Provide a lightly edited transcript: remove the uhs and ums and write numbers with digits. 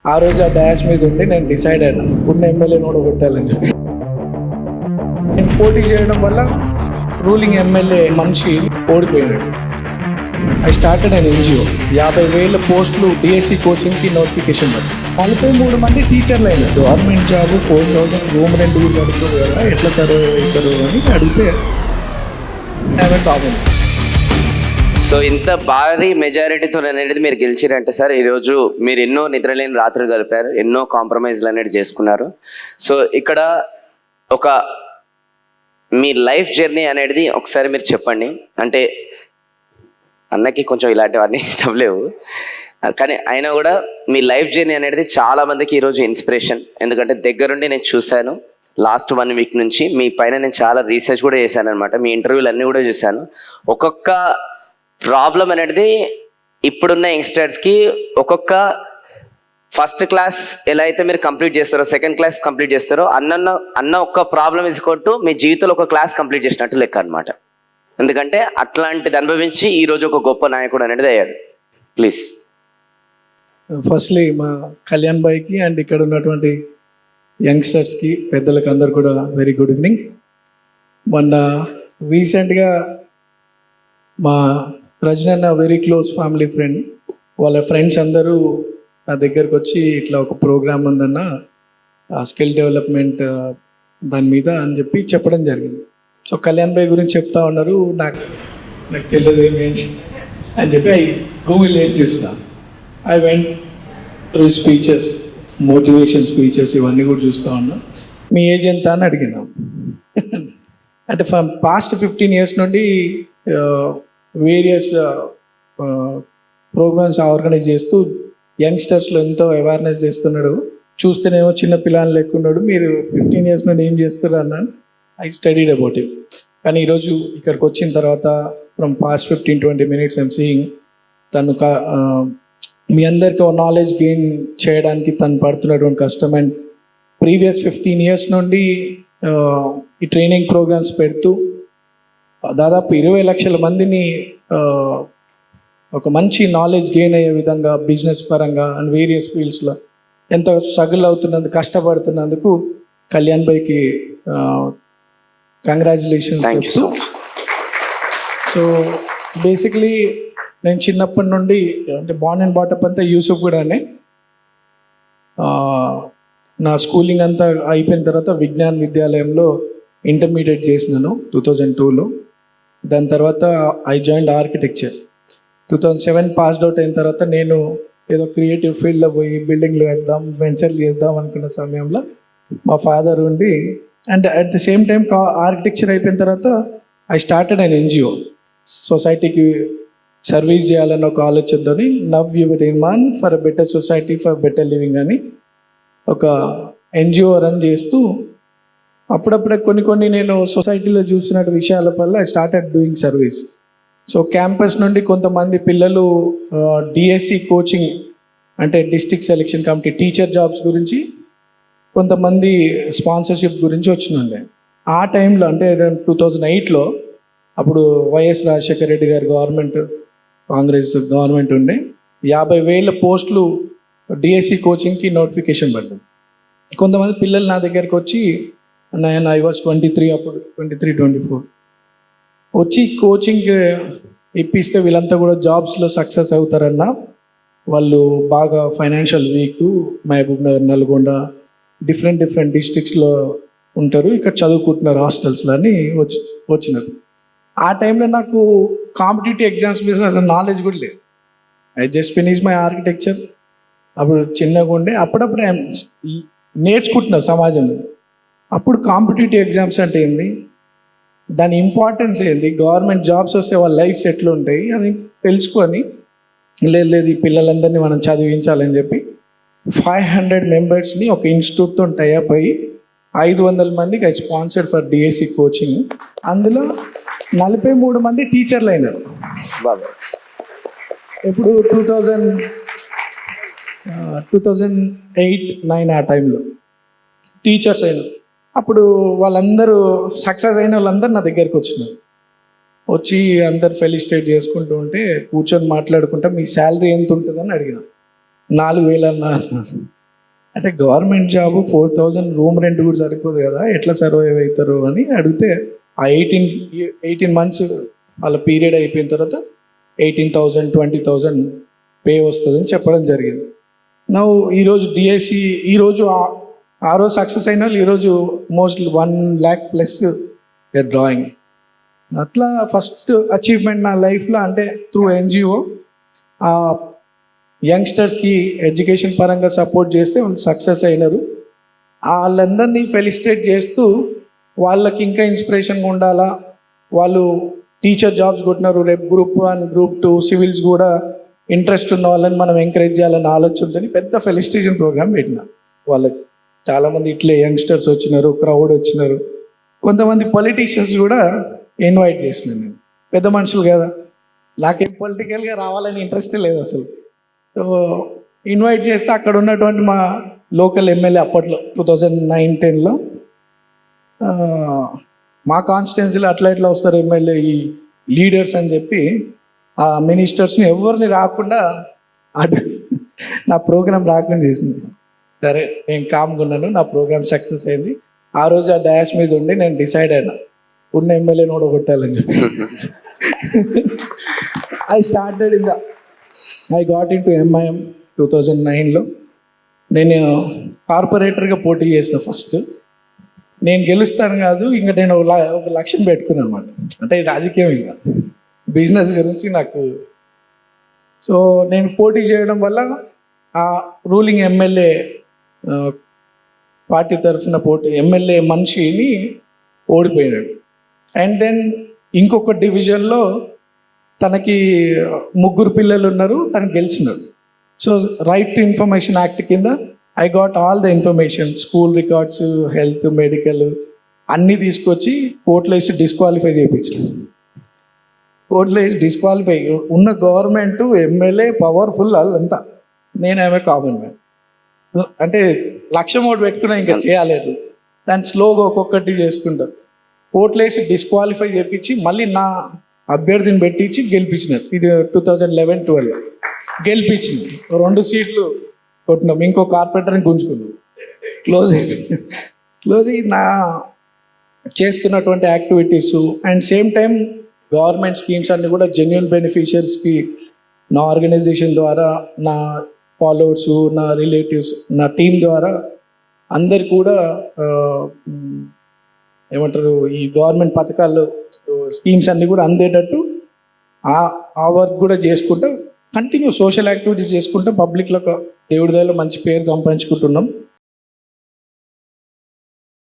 ఆ రోజు ఆ డాష్ మీద ఉండి నేను డిసైడ్ అయ్యాను ఉన్న ఎమ్మెల్యేని కూడా కొట్టాలని చెప్పి. నేను పోటీ చేయడం వల్ల రూలింగ్ ఎమ్మెల్యే మనిషి ఓడిపోయినాడు. I started and NGO. 50,000 పోస్టులు డిఎస్సి కోచింగ్కి నోటిఫికేషన్ పడింది. 43 మంది టీచర్లు అయినారు. గవర్నమెంట్ జాబ్ 4,000 రూమ్ రెంట్ కూడా పడుతుంది కదా, ఎట్లా సర్వే అవుతారు అని అడిగితే టాప్. సో ఇంత భారీ మెజారిటీతో అనేది మీరు గెలిచిరంటే సార్, ఈరోజు మీరు ఎన్నో నిద్రలేని రాత్రులు గడిపారు, ఎన్నో కాంప్రమైజ్లు అనేది చేసుకున్నారు. సో ఇక్కడ ఒక మీ లైఫ్ జర్నీ అనేది ఒకసారి మీరు చెప్పండి. అంటే అన్నకి కొంచెం ఇలాంటివన్నీ ఇష్టం లేవు, కానీ అయినా కూడా మీ లైఫ్ జర్నీ అనేది చాలా మందికి ఈరోజు ఇన్స్పిరేషన్. ఎందుకంటే దగ్గరుండి నేను చూశాను. లాస్ట్ 1 వీక్ నుంచి మీ పైన నేను చాలా రీసెర్చ్ కూడా చేశాను అనమాట. మీ ఇంటర్వ్యూలు అన్నీ కూడా చూశాను. ఒక్కొక్క ప్రాబ్లం అనేది ఇప్పుడున్న యంగ్స్టర్స్కి ఒక్కొక్క ఫస్ట్ క్లాస్ ఎలా అయితే మీరు కంప్లీట్ చేస్తారో, సెకండ్ క్లాస్ కంప్లీట్ చేస్తారో, అన్న ఒక్క ప్రాబ్లం ఇసుకొట్టు మీ జీవితంలో ఒక క్లాస్ కంప్లీట్ చేసినట్టు లెక్క అనమాట. ఎందుకంటే అట్లాంటిది అనుభవించి ఈరోజు ఒక గొప్ప నాయకుడు అనేది అయ్యాడు. ప్లీజ్. ఫస్ట్లీ మా కళ్యాణ్ భాయ్కి అండ్ ఇక్కడ ఉన్నటువంటి యంగ్స్టర్స్కి, పెద్దలకు అందరు కూడా వెరీ గుడ్ ఈవినింగ్. మొన్న రీసెంట్గా మా రజనన్న వెరీ క్లోజ్ ఫ్యామిలీ ఫ్రెండ్, వాళ్ళ ఫ్రెండ్స్ అందరూ నా దగ్గరకు వచ్చి ఇట్లా ఒక ప్రోగ్రామ్ ఉందన్న స్కిల్ డెవలప్మెంట్ దాని మీద అని చెప్పి చెప్పడం జరిగింది. సో కళ్యాణ్ భాయ్ గురించి చెప్తా ఉన్నారు. నాకు తెలియదు ఏమేమి అని చెప్పి గూగుల్ వేసి చూసిన. I went through speeches, motivation speeches ఇవన్నీ కూడా చూస్తూ ఉన్నా. మీ ఏజ్ ఎంత అని అడిగినాం. అంటే పాస్ట్ 15 years నుండి వేరియస్ ప్రోగ్రామ్స్ ఆర్గనైజ్ చేస్తూ యంగ్స్టర్స్లో ఎంతో అవేర్నెస్ చేస్తున్నాడు. చూస్తేనేమో చిన్న పిల్లలు లేకున్నాడు. మీరు 15 years నుండి ఏం చేస్తారు అన్నాను. I studied about it. కానీ ఈరోజు ఇక్కడికి వచ్చిన తర్వాత from past 15-20 minutes I'm seeing తను మీ అందరికీ నాలెడ్జ్ గెయిన్ చేయడానికి తను పడుతున్నటువంటి కష్టం. అండ్ ప్రీవియస్ 15 years నుండి ఈ ట్రైనింగ్ ప్రోగ్రామ్స్ పెడుతూ దాదాపు 20 లక్షల మందిని ఒక మంచి నాలెడ్జ్ గెయిన్ అయ్యే విధంగా బిజినెస్ పరంగా అండ్ వేరియస్ ఫీల్డ్స్లో ఎంత స్ట్రగుల్ అవుతున్నందుకు, కష్టపడుతున్నందుకు కళ్యాణ్ భాయ్కి కంగ్రాచులేషన్స్. సో బేసిక్లీ నేను చిన్నప్పటి నుండి అంటే బార్న్ అండ్ బాటప్ అంతా యూసుఫ్ కూడానే. నా స్కూలింగ్ అంతా అయిపోయిన తర్వాత విజ్ఞాన్ విద్యాలయంలో ఇంటర్మీడియట్ చేసినాను 2002లో. దాని తర్వాత I joined architecture. 2007 passed out అయిన తర్వాత నేను ఏదో క్రియేటివ్ ఫీల్డ్లో పోయి బిల్డింగ్లు కడదాం, వెంచర్లు చేద్దాం అనుకున్న సమయంలో మా ఫాదర్ ఉండి, and at the same time architecture అయిపోయిన తర్వాత ఐ స్టార్టెడ్ అండ్ ఎన్జిఓ. సొసైటీకి సర్వీస్ చేయాలన్న ఒక ఆలోచనతో now your Nirman for a better society for better living అని ఒక ఎన్జిఓ రన్ చేస్తూ అప్పుడప్పుడే కొన్ని నేను సొసైటీలో చూసిన విషయాల వల్ల I started doing service. So campus నుండి కొంతమంది పిల్లలు డిఎస్సి కోచింగ్ అంటే district selection committee teacher jobs గురించి, కొంతమంది స్పాన్సర్షిప్ గురించి వచ్చినుండే. ఆ టైంలో అంటే 2008లో అప్పుడు వైఎస్ రాజశేఖర రెడ్డి గారి గవర్నమెంట్, కాంగ్రెస్ గవర్నమెంట్ ఉండే. 50,000 పోస్టులు డిఎస్సి కోచింగ్కి నోటిఫికేషన్ పడ్డాయి. కొంతమంది పిల్లలు నా దగ్గరికి వచ్చి, నేను ఐ వాజ్ 23 అప్పుడు, 23-24 వచ్చి కోచింగ్ ఇప్పిస్తే వీళ్ళంతా కూడా జాబ్స్లో సక్సెస్ అవుతారన్న, వాళ్ళు బాగా financial weak, Mahabubnagar, Nalgonda different డిస్ట్రిక్ట్స్లో ఉంటారు, ఇక్కడ చదువుకుంటున్నారు హాస్టల్స్లో అని వచ్చినారు. ఆ టైంలో నాకు కాంపిటేటివ్ ఎగ్జామ్స్ మీద అసలు నాలెడ్జ్ కూడా లేదు. I just finish my architecture. అప్పుడు చిన్నగా ఉండే, అప్పుడప్పుడు నేర్చుకుంటున్నా సమాజంలో. అప్పుడు కాంపిటేటివ్ ఎగ్జామ్స్ అంటే ఏంది, దాని ఇంపార్టెన్స్ ఏంది, గవర్నమెంట్ జాబ్స్ వస్తే వాళ్ళ లైఫ్స్ ఎట్లా ఉంటాయి అని తెలుసుకొని, లేదు ఈ పిల్లలందరినీ మనం చదివించాలని చెప్పి 500 మెంబర్స్ని ఒక ఇన్స్టిట్యూట్తో టైఅప్ అయ్యి 500 మందికి I sponsored for DSC coaching. అందులో 43 మంది టీచర్లు అయినారు. ఇప్పుడు 2008-9 ఆ టైంలో టీచర్స్ అయినారు. అప్పుడు వాళ్ళందరూ సక్సెస్ అయిన వాళ్ళందరూ నా దగ్గరికి వచ్చినారు. వచ్చి అందరు ఫెలిసిటేట్ చేసుకుంటూ ఉంటే కూర్చొని మాట్లాడుకుంటా మీ శాలరీ ఎంత ఉంటుందని అడిగిన. 4,000 అన్నా. అంటే గవర్నమెంట్ జాబ్ 4,000 రూమ్ రెంట్ కూడా సరిపోదు కదా, ఎట్లా సర్వైవ్ అవుతారు అని అడిగితే ఆ 18 months వాళ్ళ పీరియడ్ అయిపోయిన తర్వాత 18,000 20,000 పే వస్తుందని చెప్పడం జరిగింది. నా ఈరోజు డిఎస్సి ఈరోజు ఆ రోజు సక్సెస్ అయిన వాళ్ళు ఈరోజు మోస్ట్లీ 1 lakh ప్లస్ డ్రాయింగ్. అట్లా ఫస్ట్ అచీవ్మెంట్ నా లైఫ్లో అంటే త్రూ ఎన్జిఓ యంగ్స్టర్స్కి ఎడ్యుకేషన్ పరంగా సపోర్ట్ చేస్తే వాళ్ళు సక్సెస్ అయినారు. వాళ్ళందరినీ ఫెలిసిటేట్ చేస్తూ వాళ్ళకి ఇంకా ఇన్స్పిరేషన్గా ఉండాలా, వాళ్ళు టీచర్ జాబ్స్ కొట్టినారు, రేపు Group 1 Group 2 సివిల్స్ కూడా ఇంట్రెస్ట్ ఉన్న వాళ్ళని మనం ఎంకరేజ్ చేయాలని ఆలోచనతో పెద్ద ఫెలిసిటేషన్ ప్రోగ్రామ్ పెట్టిన. వాళ్ళకి చాలామంది ఇట్లే యంగ్స్టర్స్ వచ్చినారు, క్రౌడ్ వచ్చినారు, కొంతమంది పొలిటీషియన్స్ కూడా ఇన్వైట్ చేసినాను. నేను పెద్ద మనుషులు కదా, నాకేం పొలిటికల్గా రావాలని ఇంట్రెస్ట్ లేదు అసలు. సో ఇన్వైట్ చేస్తే అక్కడ ఉన్నటువంటి మా లోకల్ ఎమ్మెల్యే అప్పట్లో 2009-10లో మా కాన్స్టిట్యున్సీలో అట్లా ఎట్లా వస్తారు ఎమ్మెల్యే ఈ లీడర్స్ అని చెప్పి ఆ మినిస్టర్స్ని ఎవరిని రాకుండా నా ప్రోగ్రామ్ రాకుండా చేసింది. సరే నేను కామ్గా ఉన్నాను, నా ప్రోగ్రామ్ సక్సెస్ అయింది. ఆ రోజు ఆ డాష్ మీద ఉండి నేను డిసైడ్ అయినా ఉన్న ఎమ్మెల్యేని కూడా కొట్టాలని చెప్పి I got into MIM 2009లో. నేను కార్పొరేటర్గా పోటీ చేసిన ఫస్ట్. నేను గెలుస్తాను కాదు, ఇంకా నేను ఒక లక్ష్యం పెట్టుకున్నాను అనమాట. అంటే రాజకీయం ఇంకా బిజినెస్ గురించి నాకు. సో నేను పోటీ చేయడం వల్ల ఆ రూలింగ్ ఎమ్మెల్యే పార్టీ తరఫున ఎమ్మెల్యే మనిషిని ఓడిపోయినాడు. అండ్ దెన్ ఇంకొక డివిజన్లో తనకి 3 పిల్లలు ఉన్నారు, తను గెలిచినాడు. So right to information act కింద I got all the information, school records, health, medical అన్నీ తీసుకొచ్చి కోర్టులో వేసి డిస్క్వాలిఫై చేయించాను. కోర్టులో వేసి డిస్క్వాలిఫై ఉన్న గవర్నమెంట్ ఎమ్మెల్యే పవర్ఫుల్ వాళ్ళంతా, నేనేమే కామన్ మ్యాన్. అంటే లక్ష్యం ఒకటి పెట్టుకున్నా ఇంకా చేయలేదు, దాన్ని స్లోగా ఒక్కొక్కటి చేసుకుంటారు. కోర్టులో వేసి డిస్క్వాలిఫై చేయించి మళ్ళీ నా అభ్యర్థిని పెట్టించి గెలిపించినారు. ఇది 2011-12 గెలిపించింది. 2 సీట్లు కొట్టినాం, ఇంకో కార్పొరేటర్ని గుంజుకున్నాం, క్లోజ్ అయ్యి నా చేస్తున్నటువంటి activities and same time government schemes అన్నీ కూడా జెన్యున్ బెనిఫిషియర్స్కి నా ఆర్గనైజేషన్ ద్వారా, నా ఫాలోవర్స్, నా రిలేటివ్స్, నా టీం ద్వారా అందరికి కూడా ఏమంటారు ఈ గవర్నమెంట్ పథకాలు స్కీమ్స్ అన్నీ కూడా అందేటట్టు ఆ వర్క్ కూడా చేసుకుంటూ కంటిన్యూ సోషల్ యాక్టివిటీస్ చేసుకుంటూ పబ్లిక్లో దేవుడి దయలో మంచి పేరు సంపాదించుకుంటున్నాం.